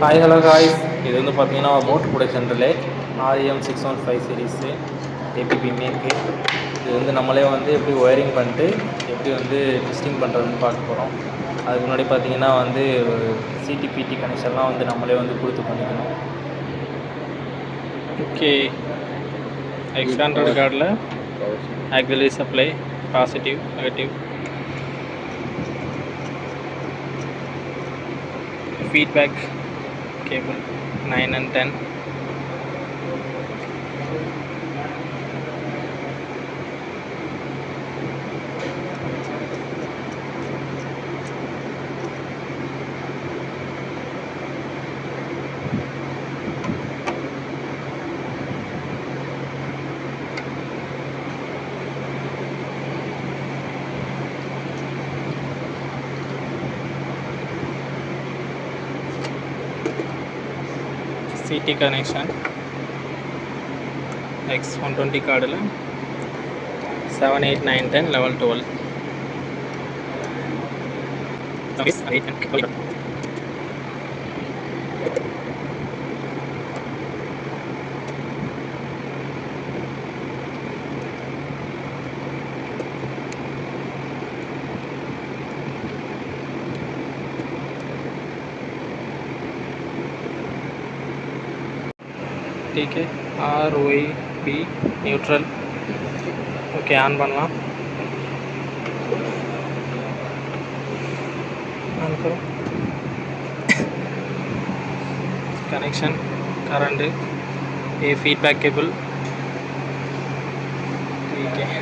Hi hello guys, இது வந்து பார்த்தீங்கன்னா motor protection relay REM615 series ABB make. இது வந்து நம்மளே வந்து எப்படி ஒயரிங் பண்ணிட்டு எப்படி வந்து டெஸ்டிங் பண்ணுறதுன்னு பார்க்க போகிறோம். அதுக்கு முன்னாடி பார்த்தீங்கன்னா வந்து சிடிபிடி கனெக்ஷன்லாம் வந்து நம்மளே வந்து கொடுத்து பண்ணிக்கணும். ஓகே, எக்ஸ்டாண்டர்ட் கார்டில் auxiliary supply positive negative, feedback cable 9 and 10. CT connection X120 கார்டில் 7, 8, 9, 10, 11, 12. ठीक है, RYB நியூட்ரல். ஓகே, ஆன் பண்ணலாம். ஆன் करो. கனெக்ஷன் கரண்ட் ये फीडबैक केबल ठीक है,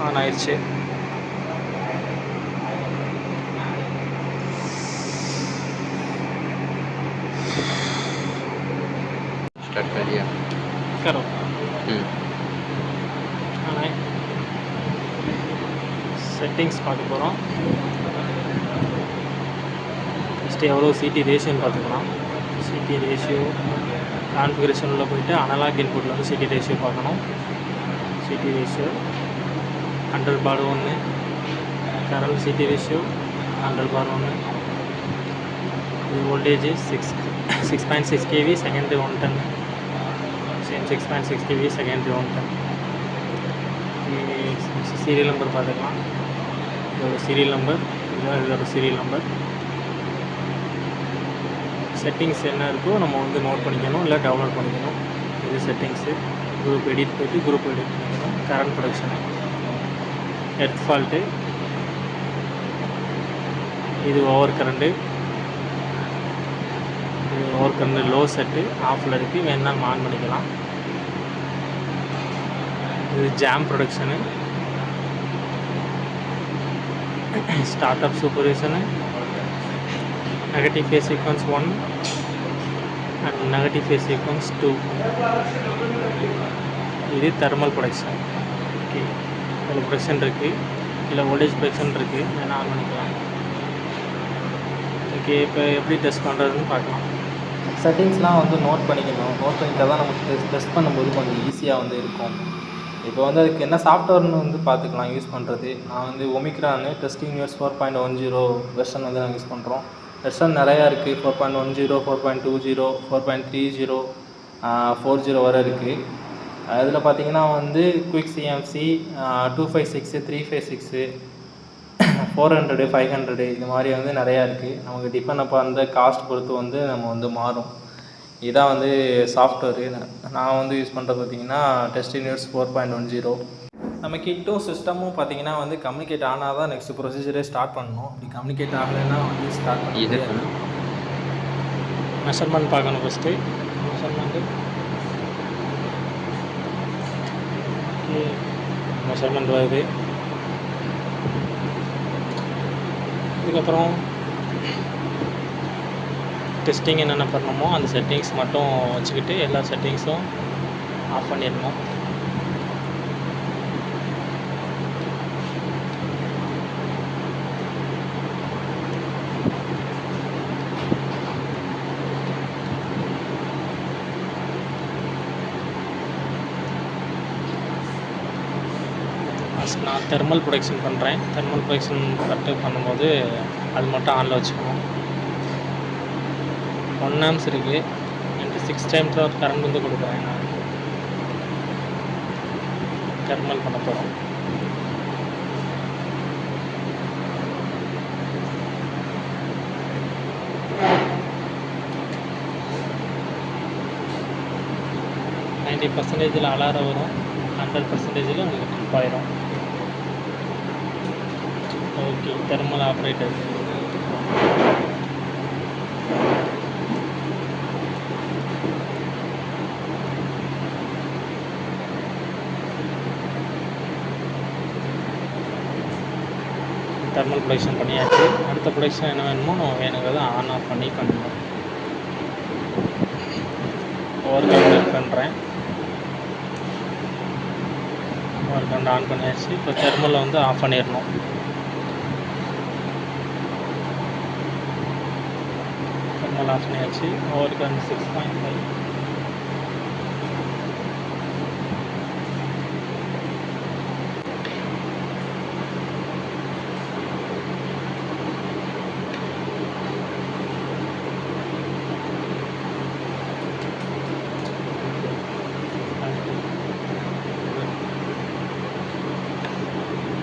ஆன் ஆயிடுச்சு. स्टार्ट कर दिया, करो. ஆன் செட்டிங்ஸ் பார்க்க போகிறோம். ஃபஸ்ட்டு எவ்வளோ சிடி ரேஷியோன்னு பார்த்துக்கலாம். சிடி ரேஷியோ கான்ஃபிகரேஷனில் போய்ட்டு அனலாக் இன்புட்டில் வந்து சிடி ரேஷியோ பார்க்கணும். CT ratio 100/1, current CT ratio 100/1. இது voltage 6.6 kV, secondary 110. Same 6.6 kV, secondary 110. Serial number பார்த்துக்கலாம். இதோட சீரியல் நம்பர், இதோட சீரியல் நம்பர். செட்டிங்ஸ் என்ன இருக்கோ நம்ம வந்து நோட் பண்ணிக்கணும், இல்லை டவுன்லோட் பண்ணிக்கணும். இது செட்டிங்ஸு. குரூப் எடிட் போய்ட்டு குரூப் எடிட் பண்ணிக்கணும். கரண்ட் ப்ரொடக்ஷனு, எர்த் ஃபால்ட்டு, இது ஓவர் கரண்ட்டு. இது ஓவர் கரண்ட்டு லோ செட்டு ஆஃபில் இருக்குது, வேணாலும் ஆன் பண்ணிக்கலாம். இது jam protection, start up supervision, negative phase sequence 1 and negative phase sequence 2. இது தெர்மல் ப்ரொடக்ஷன். ஓகே, இதில் ப்ரொடக்ஷன் இருக்குது, இல்லை வோல்டேஜ் ப்ரொடக்ஷன் இருக்குது, வேணால் ஆன் பண்ணிக்கலாம். ஓகே, இப்போ எப்படி டெஸ்ட் பண்ணுறதுன்னு பார்க்கலாம். செட்டிங்ஸ்லாம் வந்து நோட் பண்ணிக்கணும். நோட் பண்ணிட்டால் தான் நமக்கு டெஸ்ட் பண்ணும்போது கொஞ்சம் ஈஸியாக வந்து இருக்கும். இப்போ வந்து அதுக்கு என்ன சாஃப்ட்வேர்னு வந்து பார்த்துக்கலாம் யூஸ் பண்ணுறது. நான் வந்து ஒமிக்ரானு டெஸ்டிங் யூனிவர்ஸ் 4.10 வெர்ஷன் வந்து நாங்கள் யூஸ் பண்ணுறோம். வெர்ஷன் நிறையா இருக்குது. 4.10, 4.20, 4.30, 40 வரை இருக்குது. அதில் பார்த்தீங்கன்னா வந்து குயிக் சிஎம்சி 256, 356, 400, 500 இது மாதிரி வந்து நிறையா இருக்குது. நமக்கு டிபெண்ட் அப்போ அந்த காஸ்ட் பொறுத்து வந்து நம்ம வந்து மாறும். இதான் வந்து சாஃப்ட்வேரு. நான் வந்து யூஸ் பண்ணுறது பார்த்திங்கன்னா டெஸ்டிங் யூனிவர்ஸ் 4.10. நம்ம கிட்டும் சிஸ்டமும் பார்த்திங்கன்னா வந்து கம்யூனிகேட் ஆனால் தான் நெக்ஸ்ட் ப்ரொசீஜரே ஸ்டார்ட் பண்ணணும். இப்படி கம்யூனிகேட் ஆகலைன்னா வந்து ஸ்டார்ட் பண்ணி மெஷர்மெண்ட் பார்க்கணும். ஃபஸ்ட்டு மெஷர்மெண்ட் வருது. இதுக்கப்புறம் டெஸ்டிங் என்னென்ன பண்ணணுமோ அந்த செட்டிங்ஸ் மட்டும் வச்சுக்கிட்டு எல்லா செட்டிங்ஸும் ஆஃப் பண்ணிடணும். ஃபஸ்ட் நான் தெர்மல் ப்ரொடக்ஷன் பண்ணுறேன். தெர்மல் ப்ரொடக்ஷன் பண்ணும்போது அது மட்டும் ஆனில் வச்சுக்கணும். 1 ஆம்ஸ் இருக்குது. எனக்கு 6 டைம்ஸ் ஆஃப் கரண்ட் வந்து கொடுக்குறேன். நான் தெர்மல் பண்ண போகிறோம். நைன்டி பர்சன்டேஜில் அலாரம் வரும், 100% உங்களுக்கு ட்ரிப் ஆயிரும். Okay, thermal operator. Thermal production பண்ணியாச்சு. அடுத்த ப்ரொடக்ஷன் என்ன வேணுமோ நம்ம வேணுங்கிறத ஆன் ஆஃப் பண்ணி பண்ணணும். பவர் கண்ட் பண்ணுறேன். பவர் கண்ட் ஆன் பண்ணியாச்சு. இப்போ தெர்மலை வந்து ஆஃப் பண்ணிடணும். தெர்மல் ஆஃப் பண்ணியாச்சு. பவர் கண்ட் 6.5.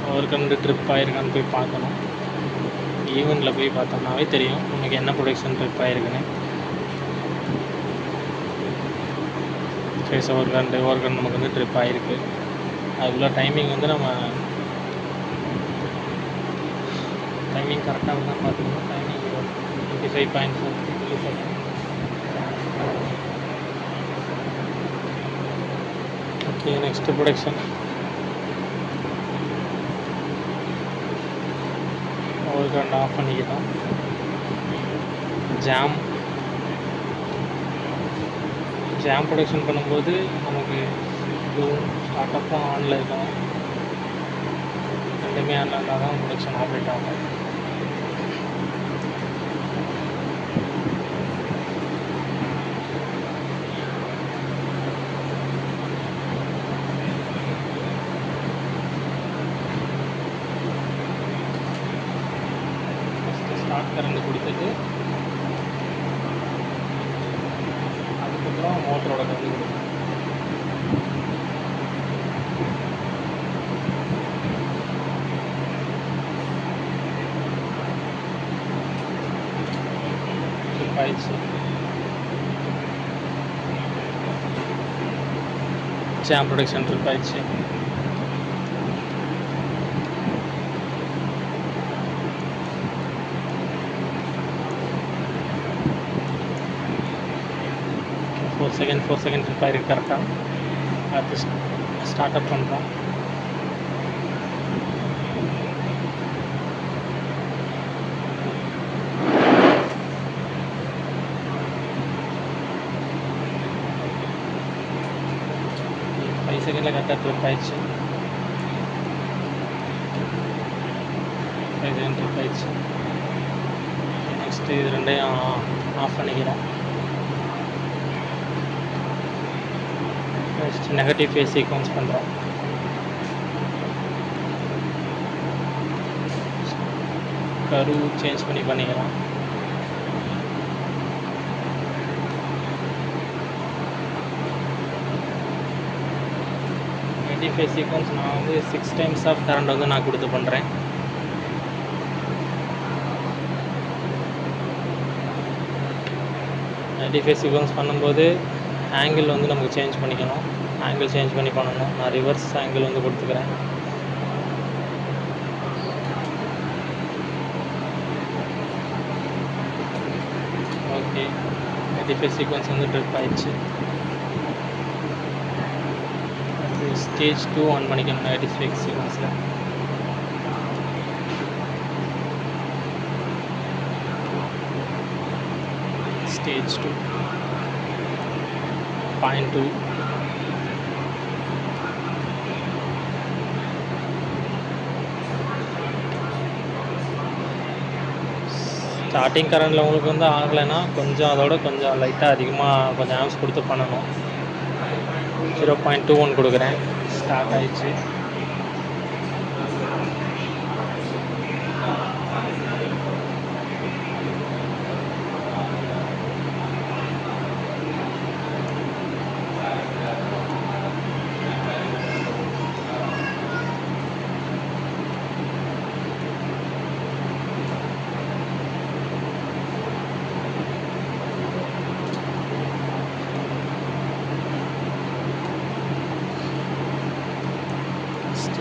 பவர் கண்டு ட்ரிப் ஆகிருக்கான்னு போய் பார்க்கணும். ஈவெண்ட்டில் போய் பார்த்தோம்னாவே தெரியும் நமக்கு என்ன ப்ரொடக்ஷன் ட்ரிப் ஆகிருக்குன்னு. ஃபேஸ் ஓவர் கண்டு நமக்கு வந்து ட்ரிப் ஆகிருக்கு. அதுக்குள்ள டைமிங் வந்து நம்ம டைமிங் கரெக்டாக தான் பார்த்துக்கணும். Timing 25.4 second. Okay, next protection. Power cut off பண்ணிக்கிட்டோம். ஜாம் ப்ரொடக்ஷன் பண்ணும்போது நமக்கு இதுவும் ஸ்டார்ட் அப்பும் ஆனில் இருக்கும். ரெண்டுமே ஆனில் இருந்தால் தான் ப்ரொடக்ஷன் ஆப்ரேட் ஆகும். ஸ்டார்ட் கரண்ட் கொடுத்துட்டு அதுக்கப்புறம் மோட்டரோட கரண்ட் கொடுக்கணும். ட்ரிப் ஆயிடுச்சு. ஜாம் ப்ரொடக்ஷன் ட்ரிப் ஆயிடுச்சு. ஃபோர் செகண்ட் ட்ரிப் ஆகிருக்கு கரெக்டாக. அது ஸ்டார்ட் அப் பண்ணுறோம். செகண்டில் கரெக்டாக ட்ரிப் ஆயிடுச்சு. 5 செகண்ட் ட்ரிப் ஆயிடுச்சு. நெக்ஸ்ட்டு இது ரெண்டையும் ஆஃப் பண்ணிக்கிறோம். நெக்ஸ்ட் நெகட்டிவ் ஃபேஸ் சீக்வன்ஸ் பண்ணுறோம். கரு சேஞ்ச் பண்ணிக்கலாம். நெகட்டிவ் ஃபேஸ் சீக்வன்ஸ் நான் வந்து 6 டைம்ஸ் ஆஃப் கரண்ட் வந்து நான் கொடுத்து பண்ணுறேன். நெகட்டிவ் ஃபேஸ் சீக்வன்ஸ் பண்ணும்போது ஆங்கிள் வந்து நமக்கு சேஞ்ச் பண்ணிக்கணும். ஆங்கிள் சேஞ்ச் பண்ணி பண்ணணும். நான் ரிவர்ஸ் ஆங்கிள் வந்து கொடுத்துக்கிறேன். ஓகே, நெகட்டிவ் ஃபேஸ் சீக்வன்ஸ் வந்து ட்ரிப் ஆயிடுச்சு. அது ஸ்டேஜ் 2 ஆன் பண்ணிக்கணும் நெகட்டிவ் ஃபேஸ் சீக்வன்ஸில். ஸ்டேஜ் 2 0.2. ஸ்டார்டிங் கரண்டில் உங்களுக்கு வந்து ஆகலைன்னா கொஞ்சம் அதோட கொஞ்சம் லைட்டாக அதிகமாக கொஞ்சம் ஆம்ஸ் கொடுத்து பண்ணணும். 0.21 கொடுக்குறேன். ஸ்டார்ட் ஆயிடுச்சு.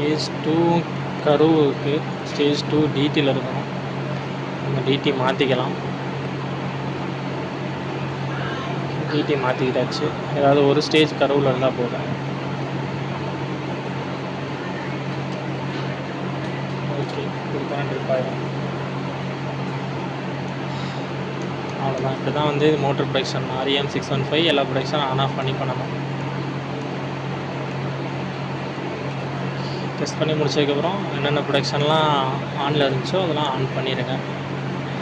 ஸ்டேஜ் 2 கர்வ் இருக்குது. ஸ்டேஜ் 2 டிடியில் இருக்கணும். நம்ம டிடி மாற்றிக்கலாம். டிடி மாற்றிக்கிட்டாச்சு. ஏதாவது ஒரு ஸ்டேஜ் கர்வில் இருந்தால் போதும். ஓகே, கொடுத்தோன்னா ட்ரிப் ஆகிடும். அவ்வளோதான். இப்படி தான் வந்து மோட்டர் ப்ரொடக்ஷன் REM 615 எல்லா ப்ரொடக்ஷன் ஆன் ஆஃப் பண்ணி பண்ணணும். டெஸ்ட் பண்ணி முடிச்சதுக்கப்புறம் என்னென்ன ப்ரொடக்ஷன்லாம் ஆனில் இருந்துச்சோ அதெல்லாம் ஆன் பண்ணிடுங்க.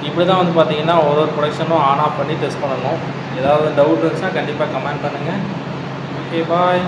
இப்படி தான் வந்து பார்த்தீங்கன்னா ஒரு ப்ரொடக்ஷனும் ஆன் ஆஃப் பண்ணி டெஸ்ட் பண்ணணும். ஏதாவது டவுட் இருந்துச்சுன்னா கண்டிப்பாக கமெண்ட் பண்ணுங்கள். ஓகே, பாய்.